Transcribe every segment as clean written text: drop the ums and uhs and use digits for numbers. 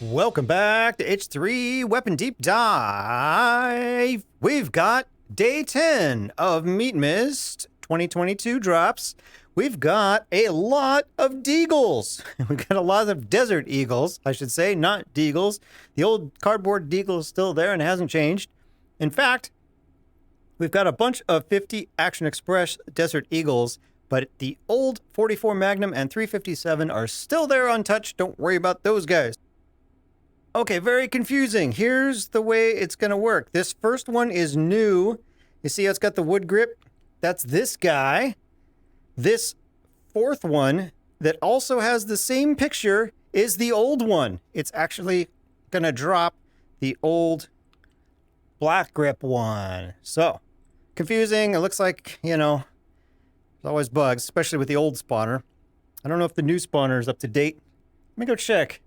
Welcome back to H3 Weapon Deep Dive. We've got day 10 of Meat Mist 2022 drops. We've got a lot of deagles. We've got a lot of desert eagles, I should say, not deagles. The old cardboard deagle is still there and hasn't changed. In fact, we've got a bunch of 50 Action Express Desert Eagles, but the old 44 Magnum and 357 are still there untouched. Don't worry about those guys. Okay, very confusing. Here's the way it's going to work. This first one is new. You see how it's got the wood grip? That's this guy. This fourth one that also has the same picture is the old one. It's actually going to drop the old black grip one. So, confusing. It looks like, you know, there's always bugs, especially with the old spawner. I don't know if the new spawner is up to date. Let me go check.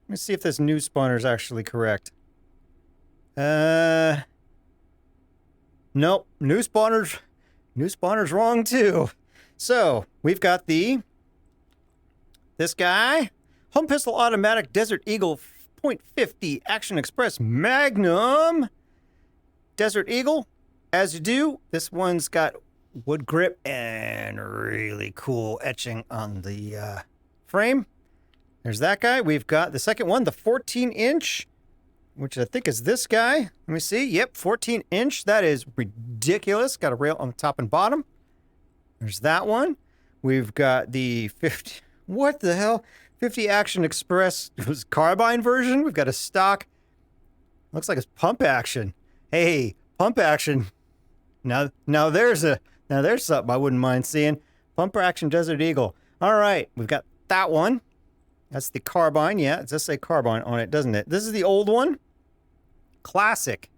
Let me see if this new spawner is actually correct. Nope. New spawner's wrong too. So, we've got this guy. Home Pistol Automatic Desert Eagle .50 Action Express Magnum. Desert Eagle, as you do. This one's got wood grip and really cool etching on the frame. There's that guy. We've got the second one, the 14-inch, which I think is this guy. Let me see. Yep, 14-inch. That is ridiculous. Got a rail on the top and bottom. There's that one. We've got the 50... What the hell? 50 Action Express carbine version. We've got a stock. Looks like it's pump action. Hey, pump action. Now there's something I wouldn't mind seeing. Pump action Desert Eagle. All right, we've got that one. That's the carbine. Yeah, it does say carbine on it, doesn't it? This is the old one. Classic.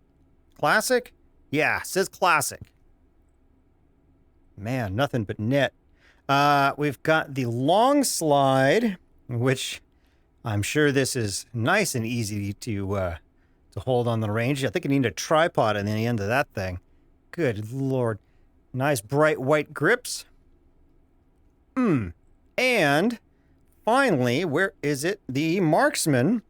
Classic? Yeah, it says classic. Man, nothing but net. We've got the long slide, which I'm sure this is nice and easy to hold on the range. I think you need a tripod on the end of that thing. Good Lord. Nice bright white grips. And finally, where is it? The Marksman.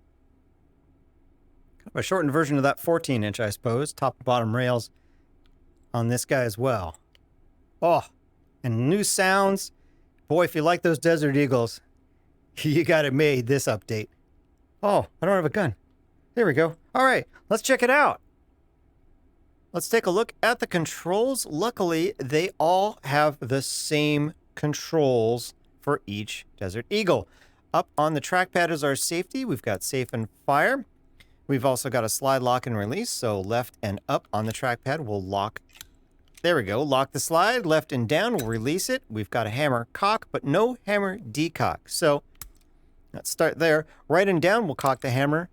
Kind of a shortened version of that 14-inch, I suppose. Top and bottom rails on this guy as well. Oh, and new sounds. Boy, if you like those Desert Eagles, you got it made this update. Oh, I don't have a gun. There we go. All right, let's check it out. Let's take a look at the controls. Luckily, they all have the same controls for each Desert Eagle. Up on the trackpad is our safety. We've got safe and fire. We've also got a slide, lock, and release. So left and up on the trackpad will lock. There we go. Lock the slide. Left and down will release it. We've got a hammer cock, but no hammer decock. So let's start there. Right and down will cock the hammer.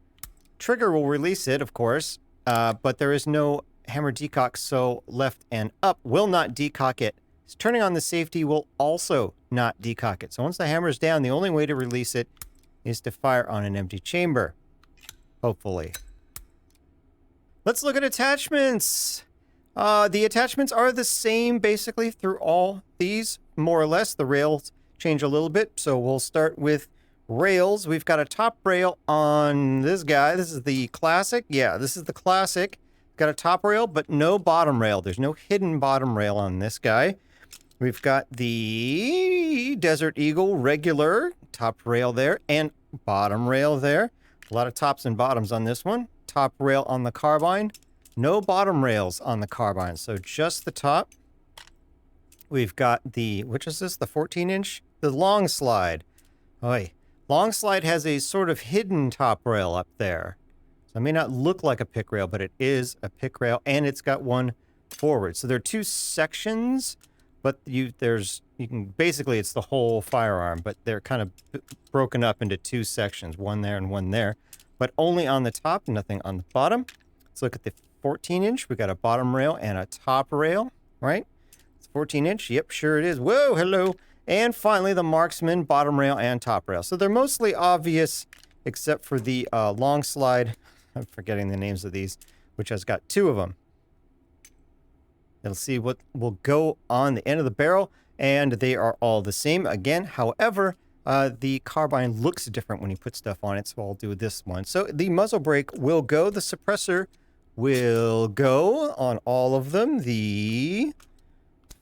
Trigger will release it, of course, but there is no hammer decock, so left and up will not decock it. Turning on the safety will also not decock it. So once the hammer is down, the only way to release it is to fire on an empty chamber. Hopefully. Let's look at attachments. The attachments are the same basically through all these, more or less. The rails change a little bit, so we'll start with rails. We've got a top rail on this guy. This is the classic. Yeah, this is the classic. Got a top rail, but no bottom rail. There's no hidden bottom rail on this guy. We've got the Desert Eagle regular top rail there and bottom rail there. A lot of tops and bottoms on this one. Top rail on the carbine. No bottom rails on the carbine, so just the top. We've got the, which is this, the 14-inch? The long slide. Oy. Long slide has a sort of hidden top rail up there. So it may not look like a pick rail, but it is a pick rail, and it's got one forward. So there are two sections, but basically it's the whole firearm, but they're kind of broken up into two sections, one there and one there, but only on the top, nothing on the bottom. Let's look at the 14-inch. We got a bottom rail and a top rail, right? It's 14-inch. Yep, sure it is. Whoa, hello. And finally, the Marksman, bottom rail and top rail. So they're mostly obvious, except for the long slide. I'm forgetting the names of these, which has got two of them. It'll see what will go on the end of the barrel, and they are all the same. Again, however, The carbine looks different when you put stuff on it, so I'll do this one. So the muzzle brake will go. The suppressor will go on all of them. The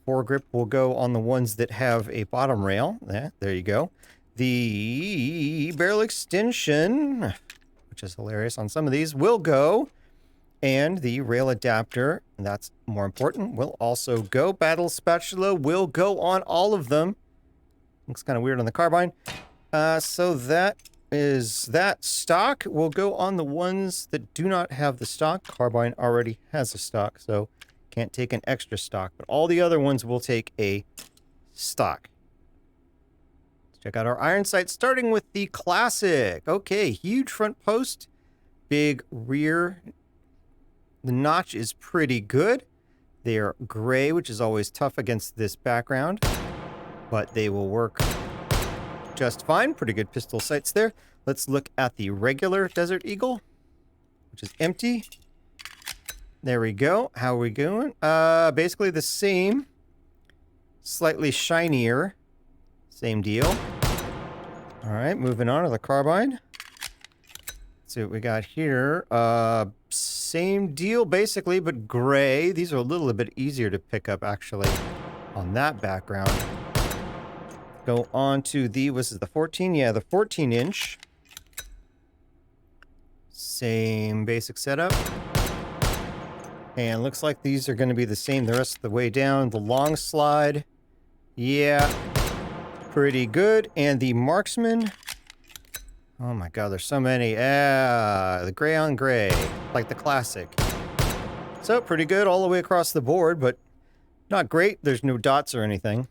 foregrip will go on the ones that have a bottom rail. Yeah, there you go. The barrel extension, which is hilarious on some of these, will go. And the rail adapter, that's more important, will also go. Battle spatula will go on all of them. Looks kind of weird on the carbine. So that is that. Stock will go on the ones that do not have the stock. Carbine already has a stock, so can't take an extra stock. But all the other ones will take a stock. Let's check out our iron sights, starting with the classic. Okay, huge front post, big rear. The notch is pretty good. They are gray, which is always tough against this background, but they will work just fine. Pretty good pistol sights there. Let's look at the regular Desert Eagle, which is empty. There we go. How are we going? Basically the same. Slightly shinier. Same deal. All right, moving on to the carbine. Let's see what we got here. Same deal, basically, but gray. These are a little bit easier to pick up, actually, on that background. Go on to the, this is the 14? Yeah, the 14-inch. Same basic setup. And looks like these are going to be the same the rest of the way down. The long slide, yeah, pretty good. And the marksman, oh my god, there's so many. The gray on gray, like the classic. So pretty good all the way across the board, but not great. There's no dots or anything.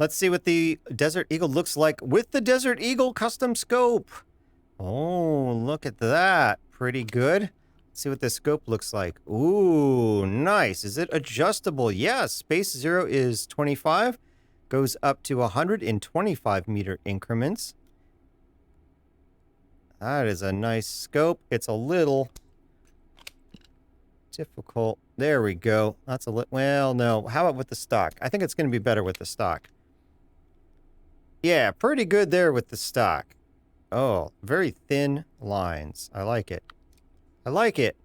Let's see what the Desert Eagle looks like with the Desert Eagle custom scope. Oh, look at that. Pretty good. Let's see what the scope looks like. Ooh, nice. Is it adjustable? Yes. Space 0 is 25. Goes up to 125 meter increments. That is a nice scope. It's a little difficult. There we go. That's a little, well, no. How about with the stock? I think it's going to be better with the stock. Yeah, pretty good there with the stock. Oh, very thin lines. I like it. I like it.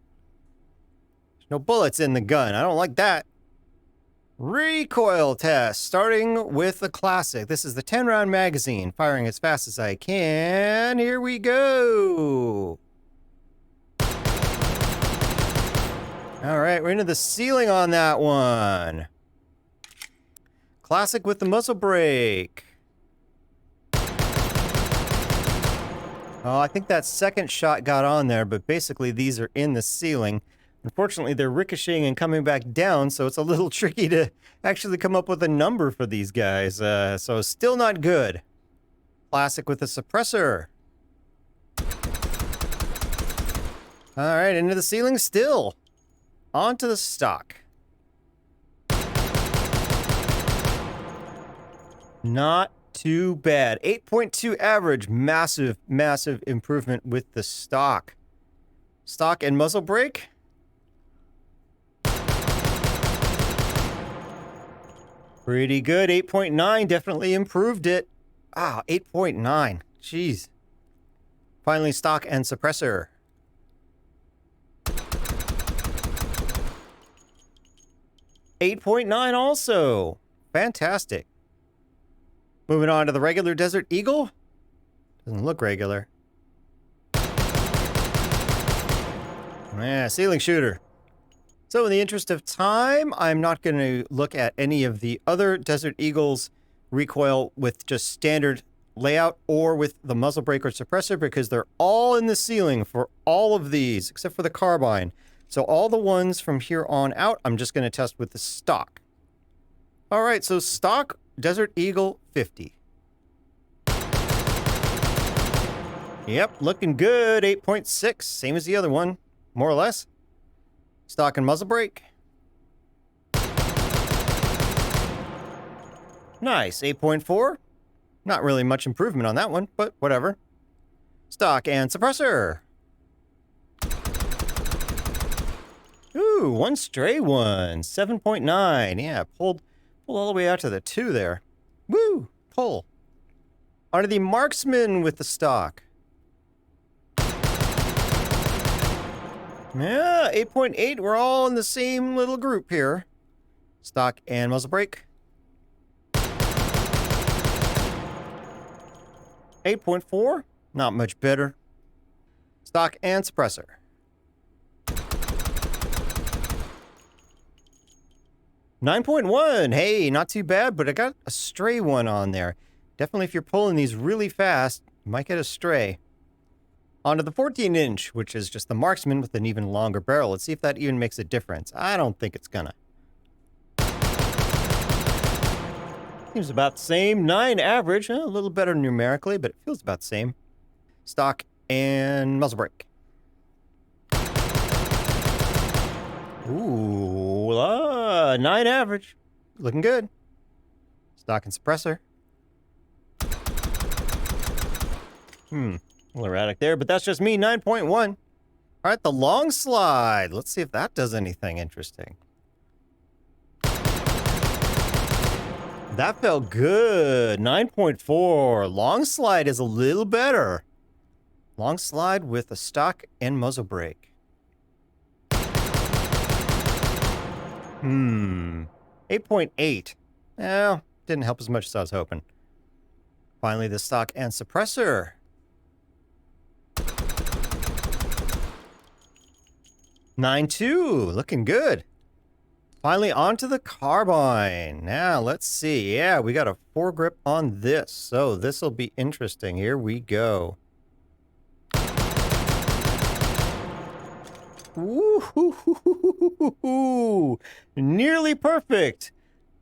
There's no bullets in the gun. I don't like that. Recoil test, starting with the classic. This is the 10-round magazine, firing as fast as I can. Here we go. All right, we're into the ceiling on that one. Classic with the muzzle brake. Oh, I think that second shot got on there, but basically these are in the ceiling. Unfortunately, they're ricocheting and coming back down, so it's a little tricky to actually come up with a number for these guys. So still not good. Classic with the suppressor. All right, into the ceiling still. Onto the stock. Not too bad. 8.2 average. Massive, massive improvement with the stock. Stock and muzzle brake. Pretty good. 8.9 definitely improved it. Ah, 8.9. Jeez. Finally, stock and suppressor. .9 also. Fantastic. Moving on to the regular Desert Eagle. Doesn't look regular. Yeah, ceiling shooter. So in the interest of time, I'm not going to look at any of the other Desert Eagles recoil with just standard layout or with the muzzle brake or suppressor because they're all in the ceiling for all of these except for the carbine. So all the ones from here on out, I'm just going to test with the stock. All right, so stock Desert Eagle 50. Yep, looking good. 8.6, same as the other one, more or less. Stock and muzzle brake. Nice, 8.4. Not really much improvement on that one, but whatever. Stock and suppressor. Ooh, one stray one. 7.9. Yeah, pulled all the way out to the 2 there. Woo! Pull. Onto the marksman with the stock. Yeah, 8.8. We're all in the same little group here. Stock and muzzle brake. 8.4. Not much better. Stock and suppressor. 9.1. Hey, not too bad, but I got a stray one on there. Definitely if you're pulling these really fast, you might get a stray. Onto the 14-inch, which is just the marksman with an even longer barrel. Let's see if that even makes a difference. I don't think it's gonna. Seems about the same. 9 average. A little better numerically, but it feels about the same. Stock and muzzle brake. Ooh, 9 average. Looking good. Stock and suppressor. A little erratic there, but that's just me. 9.1. All right, the long slide. Let's see if that does anything interesting. That felt good. 9.4. Long slide is a little better. Long slide with a stock and muzzle brake. 8.8. Well, didn't help as much as I was hoping. Finally, the stock and suppressor. 9.2. Looking good. Finally, onto the carbine. Now, let's see. Yeah, we got a foregrip on this. So this will be interesting. Here we go. Ooh, nearly perfect.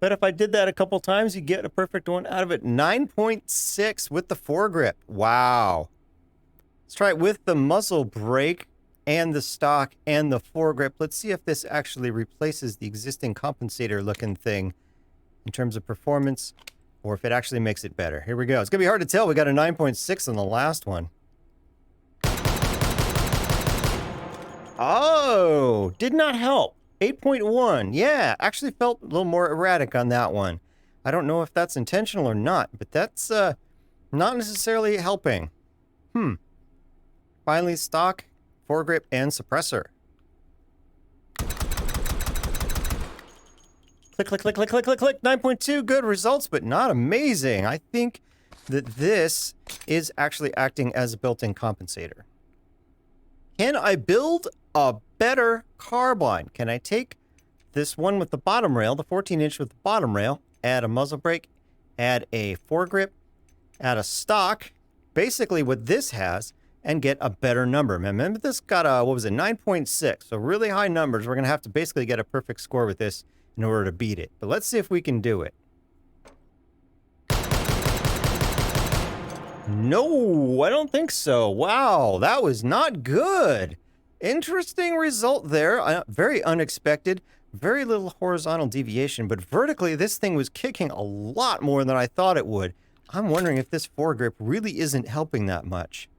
But if I did that a couple times, you get a perfect one out of it. 9.6 with the foregrip. Wow. Let's try it with the muzzle brake and the stock and the foregrip. Let's see if this actually replaces the existing compensator looking thing in terms of performance, or if it actually makes it better. Here we go. It's gonna be hard to tell. We got a 9.6 on the last one. Oh, did not help. 8.1. Yeah, actually felt a little more erratic on that one. I don't know if that's intentional or not, but that's not necessarily helping. Finally, stock, foregrip, and suppressor. Click, click, click, click, click, click, click. 9.2, good results, but not amazing. I think that this is actually acting as a built-in compensator. Can I build a better carbine? Can I take this one with the bottom rail, the 14-inch with the bottom rail, add a muzzle brake, add a foregrip, add a stock, basically what this has, and get a better number? Remember, this got a, what was it, 9.6, so really high numbers. We're going to have to basically get a perfect score with this in order to beat it. But let's see if we can do it. No, I don't think so. Wow, that was not good. Interesting result there. Very unexpected. Very little horizontal deviation, but vertically, this thing was kicking a lot more than I thought it would. I'm wondering if this foregrip really isn't helping that much.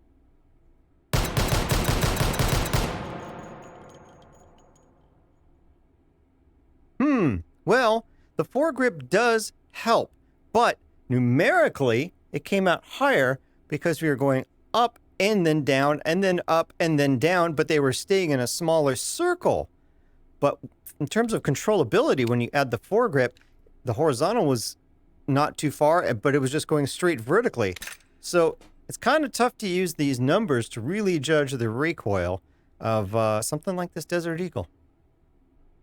Well, the foregrip does help, but numerically, it came out higher because we were going up and then down and then up and then down, but they were staying in a smaller circle. But in terms of controllability, when you add the foregrip, the horizontal was not too far, but it was just going straight vertically. So it's kind of tough to use these numbers to really judge the recoil of something like this Desert Eagle.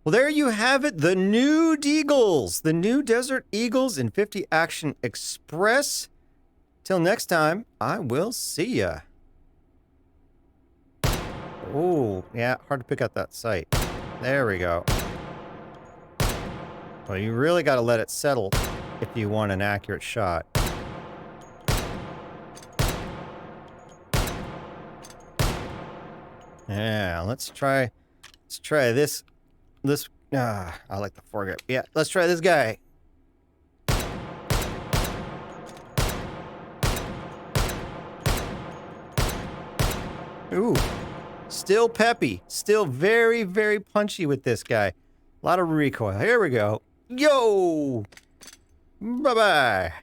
Well, there you have it, the new Deagles, the new Desert Eagles in 50 Action Express. Till next time, I will see ya. Oh, yeah, hard to pick out that sight. There we go. Well, you really got to let it settle if you want an accurate shot. Yeah, let's try this. I like the foregrip. Yeah, let's try this guy. Ooh, still peppy. Still very, very punchy with this guy. A lot of recoil. Here we go. Yo! Bye-bye.